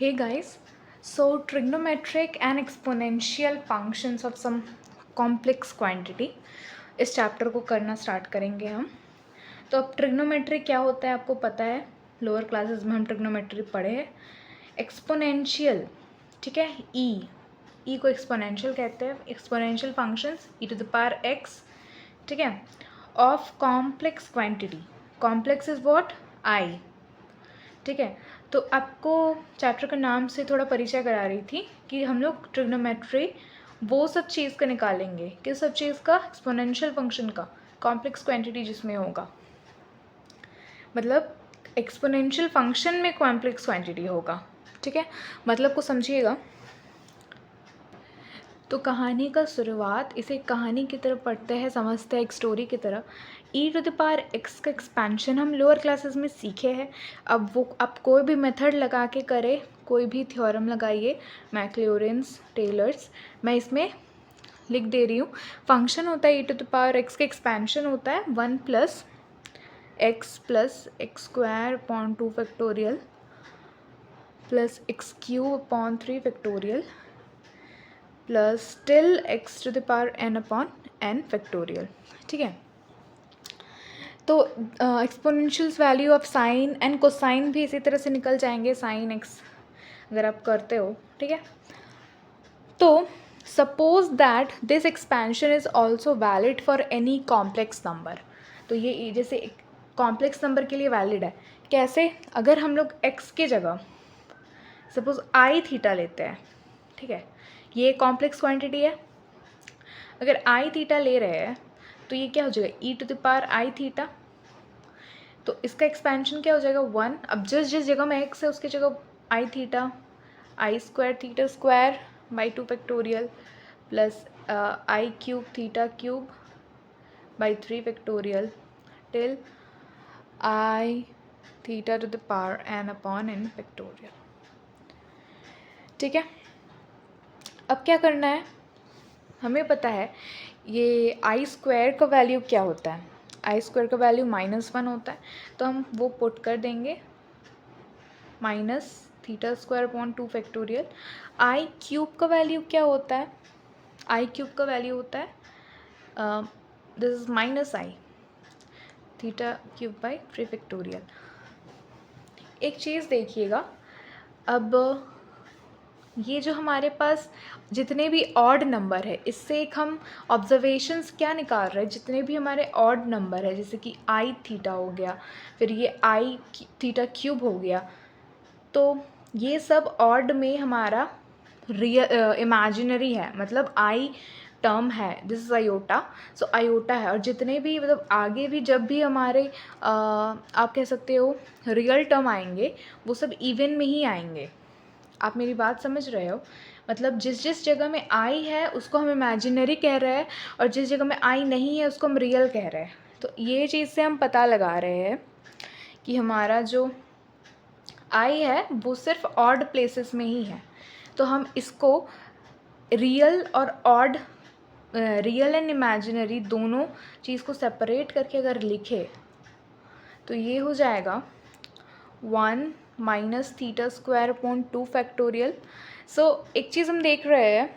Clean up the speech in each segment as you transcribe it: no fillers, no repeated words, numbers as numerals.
Hey guys, so trigonometric and exponential functions of some complex quantity इस chapter को करना start करेंगे हम। तो अब ट्रिग्नोमेट्री क्या होता है आपको पता है, लोअर क्लासेस में हम ट्रिग्नोमेट्री पढ़े हैं। एक्सपोनेंशियल, ठीक है, ई को एक्सपोनेंशियल कहते हैं। Exponential functions e to the power x, ठीक है, of complex quantity. Complex is what? I, ठीक है। तो आपको चैप्टर का नाम से थोड़ा परिचय करा रही थी कि हम लोग ट्रिग्नोमेट्री वो सब चीज़ का निकालेंगे, किस सब चीज़ का? एक्सपोनेंशियल फंक्शन का, कॉम्प्लेक्स क्वांटिटी जिसमें होगा, मतलब एक्सपोनेंशियल फंक्शन में कॉम्प्लेक्स क्वांटिटी होगा, ठीक है। मतलब को समझिएगा। तो कहानी का शुरुआत इसे कहानी की तरह पढ़ते हैं, समझते हैं एक स्टोरी की तरह। ई टू द पावर एक्स का एक्सपेंशन हम लोअर क्लासेस में सीखे हैं। अब वो आप कोई भी मेथड लगा के करें, कोई भी थ्योरम लगाइए, मैक्लॉरेंस, टेलर्स, मैं इसमें लिख दे रही हूँ। फंक्शन होता है e to the power x का एक्सपेंशन होता है 1 plus x square upon 2 factorial plus x cube upon 3 factorial plus till x to the power n upon n factorial, ठीक है। तो exponentials value of sine and cosine भी इसी तरह से निकल जाएंगे, साइन एक्स अगर आप करते हो, ठीक है। तो suppose that this expansion is also valid for any complex number. तो ये जैसे कॉम्प्लेक्स नंबर के लिए वैलिड है। कैसे? अगर हम लोग एक्स के जगह सपोज आई थीटा लेते हैं, ठीक है, ये कॉम्प्लेक्स क्वांटिटी है। अगर आई थीटा ले रहे हैं तो ये क्या हो जाएगा? E to the power i theta. तो इसका एक्सपेंशन क्या हो जाएगा? 1। अब जिस जगह में एक्स है उसकी जगह i theta, i square theta square by 2 factorial plus i cube theta cube by 3 factorial till i theta to the power n upon n factorial, ठीक है। अब क्या करना है? हमें पता है ये आई स्क्वायर का वैल्यू क्या होता है। आई स्क्वायर का वैल्यू -1 होता है, तो हम वो पुट कर देंगे minus theta square upon 2 factorial. I cube का वैल्यू क्या होता है? आई क्यूब का वैल्यू होता है this is minus i theta cube by 3 factorial. एक चीज़ देखिएगा, अब ये जो हमारे पास जितने भी ऑड नंबर है, इससे एक हम ऑब्जर्वेशंस क्या निकाल रहे हैं, जितने भी हमारे ऑड नंबर है, जैसे कि आई थीटा हो गया, फिर ये आई थीटा क्यूब हो गया, तो ये सब ऑड में हमारा रियल इमेजिनरी है, मतलब आई टर्म है, this is iota. So iota है, और जितने भी मतलब आगे भी जब भी हमारे आप कह सकते हो रियल टर्म आएंगे, वो सब इवन में ही आएंगे। आप मेरी बात समझ रहे हो? मतलब जिस जिस जगह में आई है उसको हम इमेजिनरी कह रहे हैं, और जिस जगह में आई नहीं है उसको हम रियल कह रहे हैं। तो ये चीज़ से हम पता लगा रहे हैं कि हमारा जो आई है वो सिर्फ ऑड प्लेसेस में ही है। तो हम इसको रियल और ऑड, रियल एंड इमेजिनरी दोनों चीज़ को सेपरेट करके अगर लिखे तो ये हो जाएगा 1 minus theta square upon 2 factorial. So एक चीज़ हम देख रहे हैं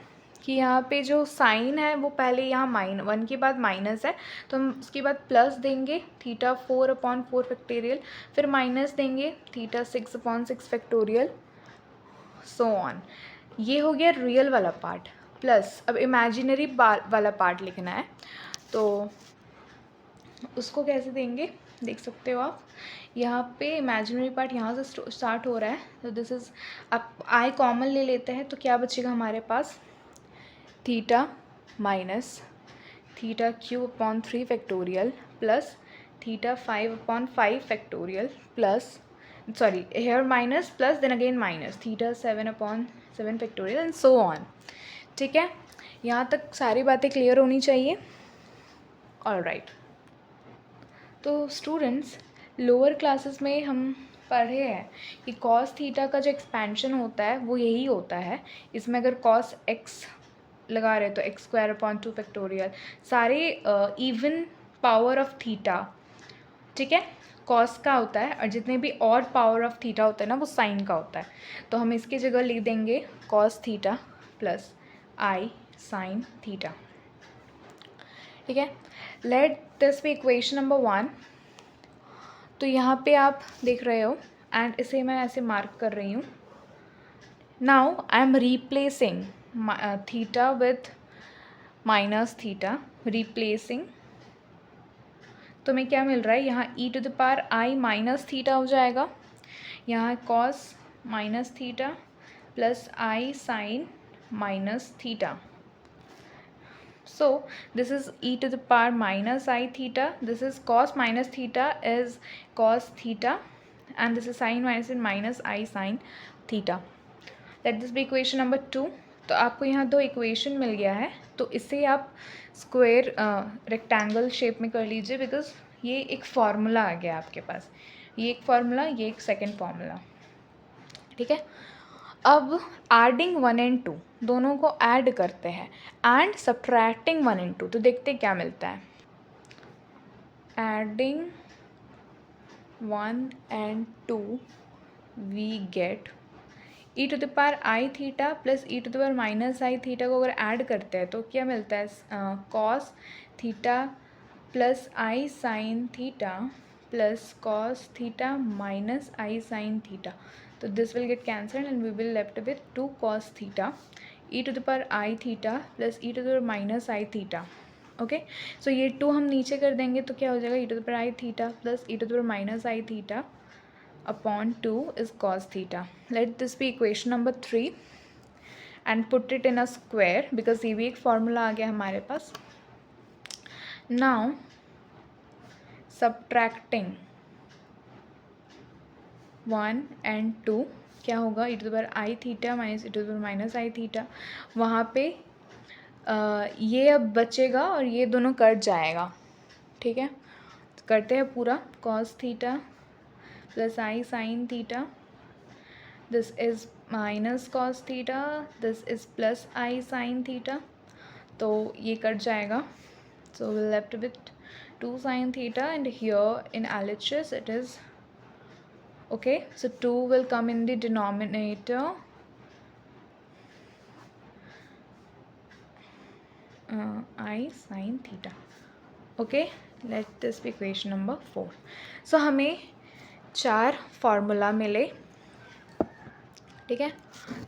कि यहाँ पे जो साइन है वो पहले यहाँ -1 के बाद माइनस है, तो हम उसके बाद प्लस देंगे थीटा 4 अपॉन 4 फैक्टोरियल, फिर माइनस देंगे theta 6 upon 6 factorial, so on. ये हो गया रियल वाला पार्ट। प्लस अब इमेजिनरी वाला पार्ट लिखना है, तो उसको कैसे देंगे देख सकते हो आप। यहाँ पे इमेजिनरी पार्ट यहाँ से स्टार्ट हो रहा है, तो दिस इज़, आप आई कॉमन ले लेते हैं तो क्या बचेगा हमारे पास? Theta minus theta cube upon 3 factorial plus theta 5 upon 5 factorial plus, sorry here minus plus then again minus theta 7 upon 7 factorial and so on, ठीक है। यहाँ तक सारी बातें क्लियर होनी चाहिए। ऑलराइट, तो स्टूडेंट्स लोअर क्लासेस में हम पढ़े हैं कि कॉस थीटा का जो एक्सपेंशन होता है वो यही होता है। इसमें अगर कॉस एक्स लगा रहे तो एक्स स्क्वायर अपॉन 2 फैक्टोरियल, सारे इवन पावर ऑफ थीटा, ठीक है। कॉस का होता है और जितने भी और पावर ऑफ थीटा होता है ना वो साइन का होता है। तो हम इसकी जगह लिख देंगे cos theta plus i sine theta. ठीक है, let this be equation number 1। तो यहाँ पे आप देख रहे हो एंड इसे मैं ऐसे मार्क कर रही हूँ। Now I am replacing theta with minus theta, replacing. तो हमें क्या मिल रहा है, यहाँ e to the power i minus theta हो जाएगा, यहाँ cos minus theta plus i sine minus theta. So this is e to the power minus I theta, this is cos minus theta is cos theta, and this is sin minus I sin theta. Let this be equation number 2. तो आपको यहाँ दो equation मिल गया है, तो इसे आप square rectangle shape में कर लीजिए, बिकॉज ये एक फार्मूला आ गया आपके पास, ये एक फार्मूला, ये एक सेकेंड फार्मूला। ठीक है, अब एडिंग 1 and 2 दोनों को ऐड करते हैं एंड सब्ट्रैक्टिंग 1 and 2, तो देखते हैं क्या मिलता है। Adding 1 and 2 we get e to the power i theta plus e to the power minus i theta को अगर ऐड करते हैं तो क्या मिलता है, cos theta plus i sine theta plus cos theta minus i sine theta. So this will get cancelled and we will left with 2 cos theta e to the power I theta plus e to the power minus I theta. Okay, so ये 2 हम नीचे कर देंगे तो क्या हो जाएगा, e to the power I theta plus e to the power minus I theta upon 2 is cos theta. Let this be equation number 3 and put it in a square because ये भी एक formula आ गया हमारे पास. Now subtracting 1 and 2 क्या होगा, e to the power I theta minus e to the power minus I theta, वहाँ पे ये अब बचेगा और ये दोनों कट जाएगा। ठीक है, तो करते हैं पूरा, cos theta plus I sine theta, this is minus cos theta, this is plus I sine theta, तो ये कट जाएगा। So we left with 2 sin theta and here in LHS it is okay, so 2 will come in the denominator, I sin theta. Okay, let this be equation number 4. So हमें 4 formula मिले। ठीक है,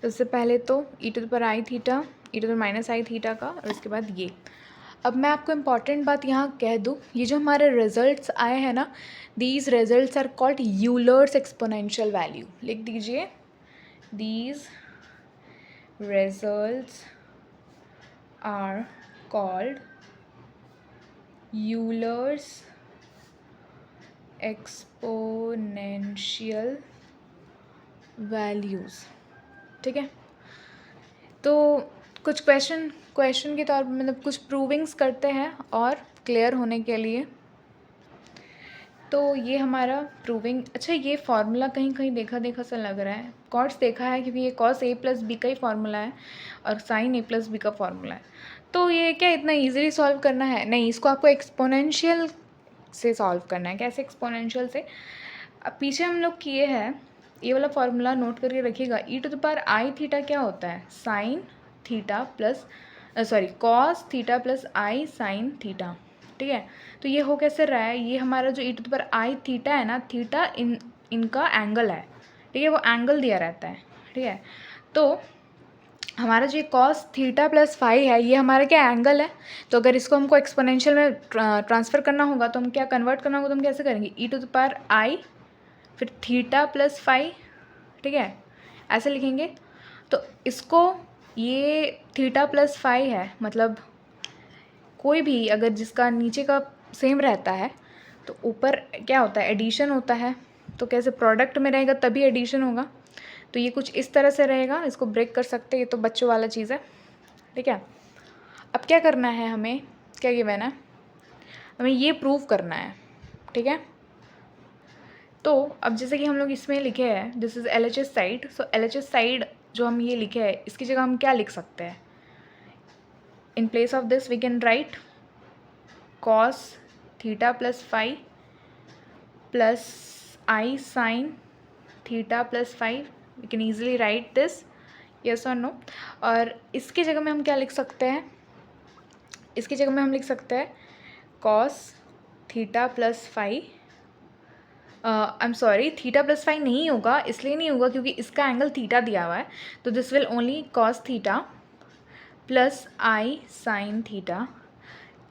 तो उससे पहले तो e to the power i theta, e to the minus i theta का, और उसके बाद ये। अब मैं आपको इम्पॉर्टेंट बात यहाँ कह दूँ, ये जो हमारे रिजल्ट्स आए हैं ना, these results are called Euler's exponential value. लिख दीजिए, these results are called Euler's exponential values. ठीक है, तो कुछ क्वेश्चन के तौर पर मतलब कुछ प्रूविंग्स करते हैं और क्लियर होने के लिए। तो ये हमारा प्रूविंग, अच्छा ये फार्मूला कहीं कहीं देखा सा लग रहा है, कॉस देखा है क्योंकि ये कॉस ए प्लस बी का ही फार्मूला है और साइन ए प्लस बी का फार्मूला है। तो ये क्या इतना इजीली सॉल्व करना है? नहीं, इसको आपको एक्सपोनेंशियल से सॉल्व करना है। कैसे एक्सपोनेंशियल से? अब पीछे हम लोग किए हैं, ये वाला फार्मूला नोट करके रखिएगा। e to the power i theta क्या होता है, sine theta plus cos theta plus i sine theta. ठीक है, तो ये हो कैसे रहा है, ये हमारा जो e to the power i theta है ना, थीटा इनका एंगल है। ठीक है, वो एंगल दिया रहता है। ठीक है, तो हमारा जो कॉस थीटा प्लस फाई है, ये हमारा क्या एंगल है। तो अगर इसको हमको एक्सपोनेंशियल में ट्रांसफ़र करना होगा तो हम क्या कन्वर्ट करना होगा, तो हम कैसे करेंगे, e टू द पावर आई फिर थीटा प्लस फाई। ठीक है, ऐसे लिखेंगे। तो इसको, ये थीटा प्लस फाई है, मतलब कोई भी अगर जिसका नीचे का सेम रहता है तो ऊपर क्या होता है, एडिशन होता है। तो कैसे प्रोडक्ट में रहेगा तभी एडिशन होगा। तो ये कुछ इस तरह से रहेगा, इसको ब्रेक कर सकते हैं, ये तो बच्चों वाला चीज़ है। ठीक है, अब क्या करना है, हमें क्या गिवन है, हमें ये प्रूव करना है। ठीक है, तो अब जैसे कि हम लोग इसमें लिखे हैं, this is LHS side. So LHS side जो हम ये लिखे हैं, इसकी जगह हम क्या लिख सकते हैं, in place of this we can write cos theta plus phi plus i sine theta plus phi. We can easily write this, yes और नो. और इसकी जगह में हम क्या लिख सकते हैं, इसकी जगह में हम लिख सकते हैं cos theta plus five. I am sorry, theta plus five नहीं होगा, इसलिए नहीं होगा क्योंकि इसका एंगल थीटा दिया हुआ है. तो this will only cos theta plus i sine theta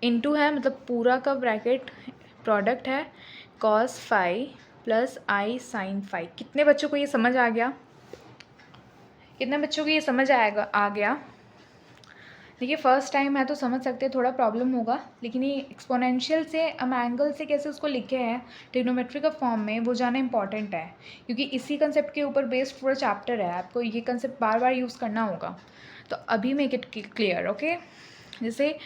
into है, मतलब पूरा का ब्रैकेट प्रोडक्ट है cos five plus i sign five. कितने बच्चों को ये समझ आ गया, कितने बच्चों को ये समझ आएगा, आ गया? देखिए फर्स्ट टाइम है तो समझ सकते हैं, थोड़ा प्रॉब्लम होगा, लेकिन ये एक्सपोनेंशियल से हम एंगल से कैसे उसको लिखे हैं ट्रिग्नोमेट्री का फॉर्म में, वो जाना इंपॉर्टेंट है, क्योंकि इसी कंसेप्ट के ऊपर बेस्ड पूरा चैप्टर है. आपको ये कंसेप्ट बार बार यूज़ करना होगा. तो अभी मेक इट क्लियर, ओके. जैसे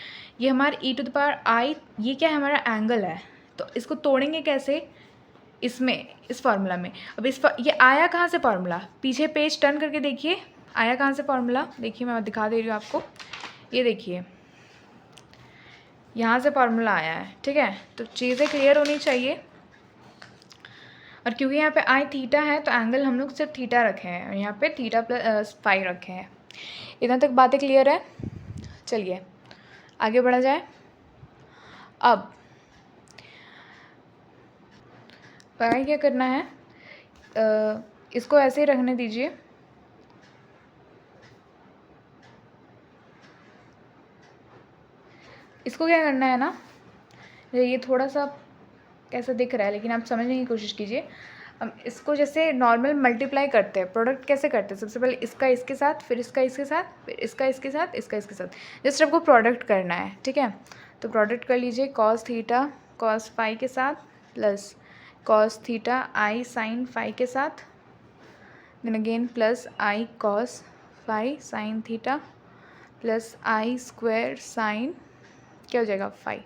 ये हमारा ई टू द पावर आई, ये क्या है, हमारा एंगल है. तो इसको तोड़ेंगे कैसे, इसमें, इस फार्मूला में. अब ये आया कहाँ से फार्मूला, पीछे पेज टर्न करके देखिए, आया कहाँ से फार्मूला. देखिए मैं दिखा दे रही हूँ आपको, ये देखिए यहाँ से फार्मूला आया है, ठीक है. तो चीज़ें क्लियर होनी चाहिए. और क्योंकि यहाँ पे आई थीटा है तो एंगल हम लोग सिर्फ थीटा रखे हैं, और यहाँ पे थीटा प्लस फाइव रखे हैं. इतना तक बातें क्लियर है. चलिए आगे बढ़ा जाए. अब पता क्या करना है, इसको ऐसे ही रखने दीजिए. इसको क्या करना है ना, ये थोड़ा सा कैसा दिख रहा है लेकिन आप समझने की कोशिश कीजिए. हम इसको जैसे नॉर्मल मल्टीप्लाई करते हैं, प्रोडक्ट कैसे करते हैं, सबसे पहले इसका इसके साथ, फिर इसका इसके साथ, फिर इसका इसके साथ, इसका इसके साथ. जस्ट आपको प्रोडक्ट करना है, ठीक है. तो प्रोडक्ट कर लीजिए कॉस थीटा कॉस फाई के साथ plus cos theta i sine phi के साथ, then again plus i cos phi sine theta plus i square sine, क्या हो जाएगा, फाइव.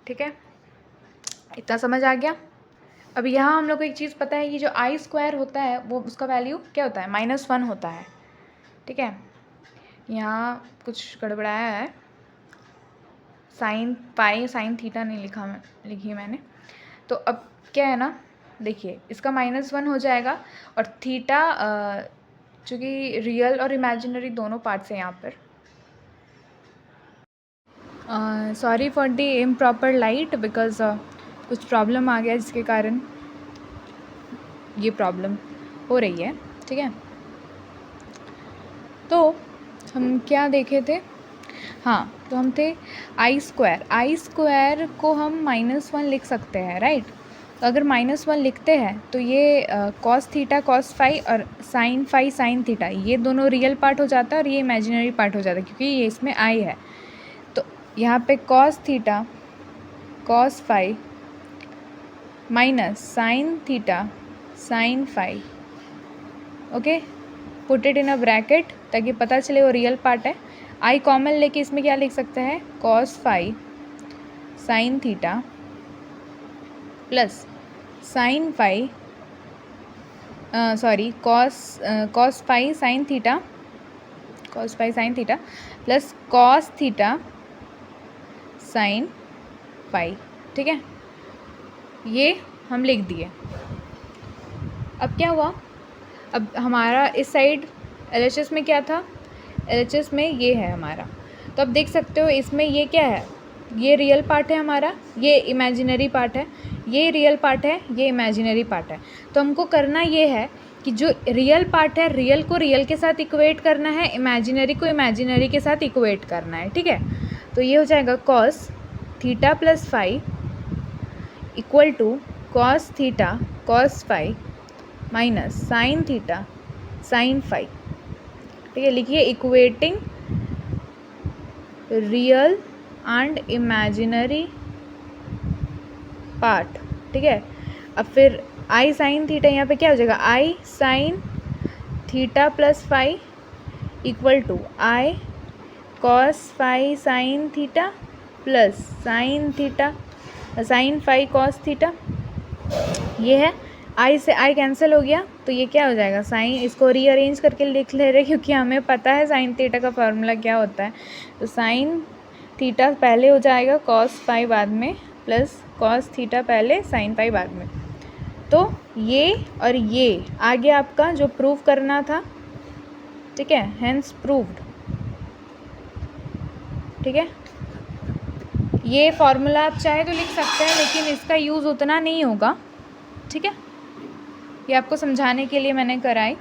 ठीक है, इतना समझ आ गया. अब यहाँ हम लोग को एक चीज़ पता है, ये जो आई स्क्वायर होता है वो उसका वैल्यू क्या होता है, -1 होता है. ठीक है, यहाँ कुछ गड़बड़ाया है, साइन पाई साइन थीटा नहीं लिखी मैंने. तो अब क्या है ना, देखिए इसका -1 हो जाएगा, और थीटा चूँकि रियल और इमेजिनरी दोनों पार्ट्स हैं यहाँ पर. Sorry for the improper light, because कुछ प्रॉब्लम आ गया जिसके कारण ये प्रॉब्लम हो रही है. ठीक है, तो हम क्या देखे थे, हाँ तो हम थे आई स्क्वायर को हम -1 लिख सकते हैं, राइट. तो अगर -1 लिखते हैं तो ये कॉस थीटा कॉस फाई और साइन फाई साइन थीटा, ये दोनों रियल पार्ट हो जाता है और ये इमेजिनरी पार्ट हो जाता है, क्योंकि ये इसमें आई है. तो यहाँ पे cos theta cos phi minus sine theta sine phi, okay, put it in a bracket ताकि पता चले वो रियल पार्ट है. आई कॉमन लेके इसमें क्या लिख सकते हैं, cos phi sine theta plus sine phi sorry cos phi sine theta plus cos theta sine phi. ठीक है, ये हम लिख दिए. अब क्या हुआ, अब हमारा इस साइड LHS में क्या था, LHS में ये है हमारा. तो अब देख सकते हो इसमें ये क्या है, ये रियल पार्ट है हमारा, ये इमेजिनरी पार्ट है, ये रियल पार्ट है, ये इमेजिनरी पार्ट है. तो हमको करना ये है कि जो रियल पार्ट है, रियल को रियल के साथ इक्वेट करना है, इमेजिनरी को इमेजिनरी के साथ इक्वेट करना है. ठीक है, तो ये हो जाएगा cos theta plus phi equal to cos theta cos phi minus sine theta sine phi. ठीक है, लिखिए equating real and imaginary part. ठीक है, अब फिर आई साइन थीटा यहाँ पे क्या हो जाएगा, i sine theta plus phi equal to i cos phi sine theta plus sine theta sine phi cos theta. ये है, आई से आई कैंसिल हो गया, तो ये क्या हो जाएगा, साइन, इसको रीअरेंज करके लिख ले रहे क्योंकि हमें पता है साइन थीटा का फार्मूला क्या होता है. तो साइन थीटा पहले हो जाएगा, कॉस फाई बाद में, प्लस कॉस थीटा पहले साइन फाई बाद में. तो ये और ये आ गया आपका जो प्रूव करना था, ठीक है, हेंस प्रूव्ड, ठीक है। ये फॉर्मूला आप चाहे तो लिख सकते हैं, लेकिन इसका यूज़ उतना नहीं होगा, ठीक है। ये आपको समझाने के लिए मैंने कराई।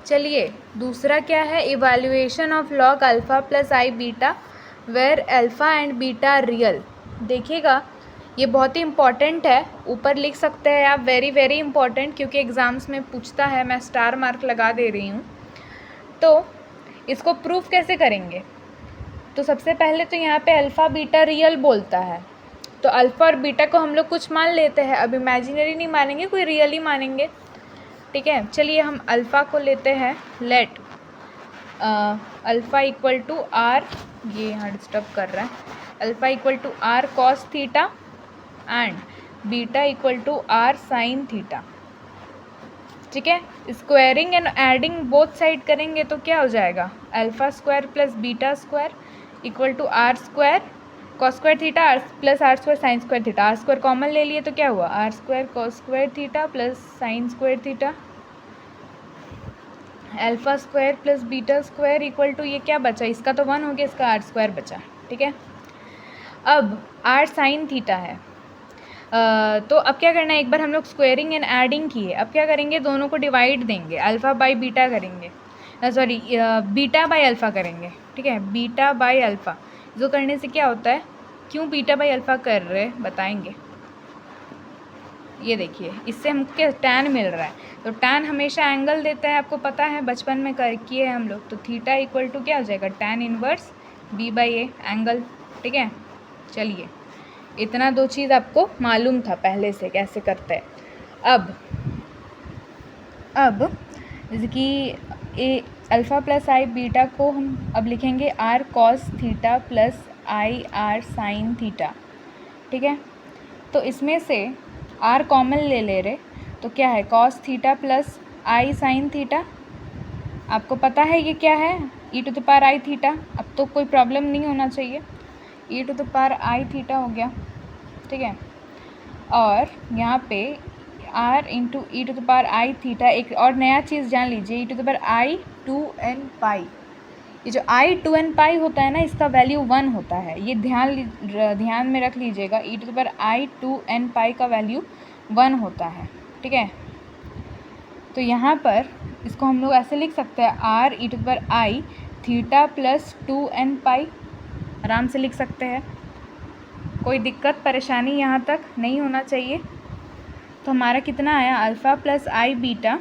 चलिए दूसरा क्या है, evaluation of log alpha plus i beta where alpha and beta real. देखिएगा ये बहुत ही इम्पॉर्टेंट है, ऊपर लिख सकते हैं आप वेरी वेरी इंपॉर्टेंट, क्योंकि एग्ज़ाम्स में पूछता है, मैं स्टार मार्क लगा दे रही हूँ। तो इसको प्रूफ कैसे करेंगे, तो सबसे पहले तो यहाँ पे अल्फ़ा बीटा रियल बोलता है, तो अल्फ़ा और बीटा को हम लोग कुछ मान लेते हैं, अब इमेजिनरी नहीं मानेंगे, कोई रियल ही मानेंगे, ठीक है। चलिए हम अल्फ़ा को लेते हैं, let alpha equal to r, ये यहाँ डिस्टर्ब कर रहा है, alpha equal to r cos theta and beta equal to r sine theta, ठीक है। Squaring and adding both side करेंगे तो क्या हो जाएगा, alpha square plus beta square equal to r square cos square theta r plus r square sine square theta. R square common ले लिए तो क्या हुआ, r square cos square theta plus sine square theta, alpha square plus beta square equal to ये क्या बचा, इसका तो 1 हो गया, इसका आर स्क्वायर बचा, ठीक है। अब आर साइन थीटा है, तो अब क्या करना है, एक बार हम लोग स्क्वायरिंग एंड एडिंग किए, अब क्या करेंगे, दोनों को डिवाइड देंगे, अल्फ़ा बाई बीटा करेंगे, सॉरी बीटा बाई अल्फ़ा करेंगे, ठीक है, बीटा बाई अल्फ़ा। जो करने से क्या होता है, क्यों बीटा बाई अल्फ़ा कर रहे बताएंगे, ये देखिए इससे हमको क्या टैन मिल रहा है, तो टैन हमेशा एंगल देता है, आपको पता है बचपन में कर किए हैं हम लोग, तो थीटा इक्वल टू क्या हो जाएगा, tan inverse b by a angle, ठीक है। चलिए इतना 2 चीज़ आपको मालूम था पहले से कैसे करते हैं। अब जैसे कि a alpha plus i beta को हम अब लिखेंगे r cos theta plus i r sine theta, ठीक है। तो इसमें से आर कॉमन ले रहे, तो क्या है, cos theta plus i sine theta, आपको पता है ये क्या है, e to the power i theta, अब तो कोई प्रॉब्लम नहीं होना चाहिए, e to the power i theta हो गया, ठीक है। और यहाँ पे r into e to the power i theta, एक और नया चीज़ जान लीजिए, e to the power i 2n pi, ये जो आई 2n पाई होता है ना, इसका वैल्यू 1 होता है, ये ध्यान में रख लीजिएगा, e to the power i 2n pi का वैल्यू 1 होता है, ठीक है। तो यहाँ पर इसको हम लोग ऐसे लिख सकते हैं, r e to the power i theta plus 2n pi, आराम से लिख सकते हैं, कोई दिक्कत परेशानी यहाँ तक नहीं होना चाहिए। तो हमारा कितना आया, alpha plus i beta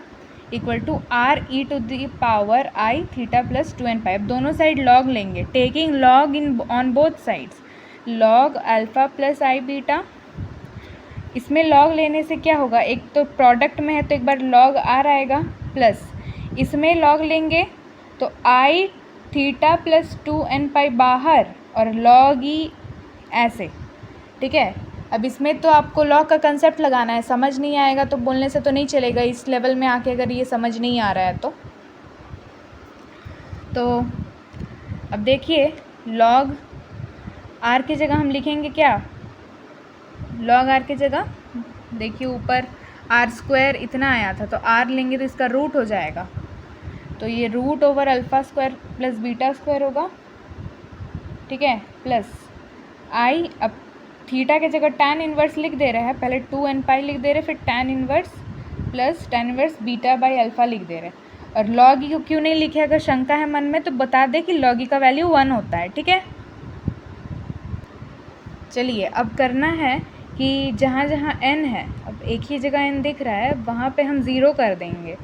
equal to r e to the power i theta plus 2n pi. अब दोनों साइड लॉग लेंगे, taking log in on both sides, log alpha plus i beta, इसमें लॉग लेने से क्या होगा, एक तो प्रोडक्ट में है तो एक बार लॉग आर आएगा, प्लस इसमें लॉग लेंगे तो आई थीटा प्लस 2n पाई बाहर और लॉग ई ऐसे, ठीक है। अब इसमें तो आपको लॉग का कंसेप्ट लगाना है, समझ नहीं आएगा तो बोलने से तो नहीं चलेगा, इस लेवल में आके अगर ये समझ नहीं आ रहा है तो अब देखिए लॉग आर की जगह हम लिखेंगे क्या, लॉग आर की जगह देखिए ऊपर आर स्क्वायर इतना आया था, तो आर लेंगे तो इसका रूट हो जाएगा, तो ये root over alpha square plus beta square होगा, ठीक है, प्लस आई, अब थीटा की जगह टैन इन्वर्स लिख दे रहे हैं, पहले 2n पाई लिख दे रहे, फिर tan inverse plus tan inverse beta by alpha लिख दे रहे, और लॉग ई को क्यों नहीं लिखे, अगर शंका है मन में तो बता दे कि लॉग ई का वैल्यू 1 होता है, ठीक है। चलिए अब करना है कि जहाँ जहाँ n है, अब एक ही जगह n दिख रहा है, वहाँ पे हम 0 कर देंगे,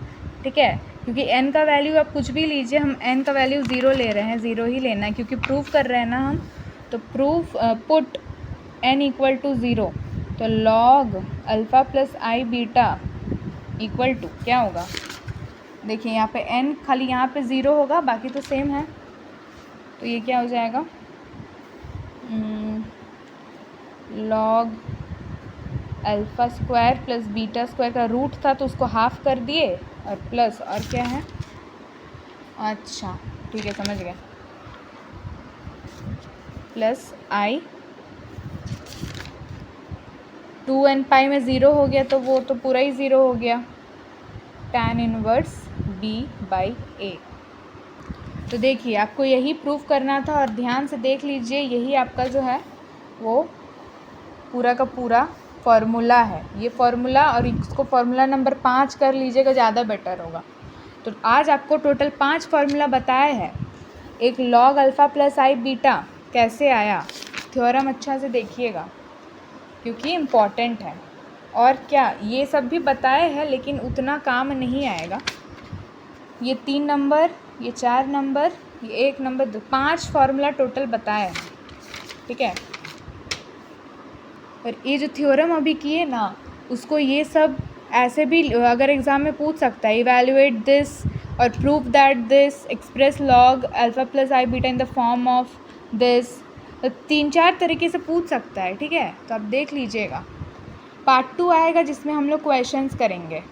ठीक है, क्योंकि n का वैल्यू आप कुछ भी लीजिए, हम n का वैल्यू 0 ले रहे हैं, 0 ही लेना है क्योंकि प्रूफ कर रहे हैं ना हम, तो proof put n equal to 0, तो log alpha plus i beta equal to क्या होगा, देखिए यहाँ पे n खाली यहाँ पे 0 होगा, बाकी तो सेम है, तो ये क्या हो जाएगा, log alpha square plus beta square का रूट था तो उसको हाफ कर दिए, और प्लस और क्या है, अच्छा ठीक है समझ गया, प्लस आई 2n पाई में ज़ीरो हो गया तो वो तो पूरा ही ज़ीरो हो गया, tan इनवर्स b/a। तो देखिए आपको यही प्रूफ करना था और ध्यान से देख लीजिए, यही आपका जो है वो पूरा का पूरा फॉर्मूला है, ये फॉर्मूला, और इसको फॉर्मूला नंबर 5 कर लीजिएगा, ज़्यादा बेटर होगा। तो आज आपको टोटल 5 फार्मूला बताए हैं। एक log alpha plus i beta कैसे आया, थ्योरम अच्छा से देखिएगा क्योंकि इम्पॉर्टेंट है। और क्या ये सब भी बताए हैं लेकिन उतना काम नहीं आएगा। ये 3 नंबर, ये 4 नंबर, ये 1 नंबर, 5 फार्मूला टोटल बताए हैं, ठीक है। और ये जो थ्योरम अभी किए ना, उसको ये सब ऐसे भी अगर एग्ज़ाम में पूछ सकता है, इवैल्यूएट दिस और prove that this, express log alpha plus i beta in the form of this, तो 3-4 तरीके से पूछ सकता है, ठीक है। तो आप देख लीजिएगा। पार्ट 2 आएगा जिसमें हम लोग क्वेश्चंस करेंगे।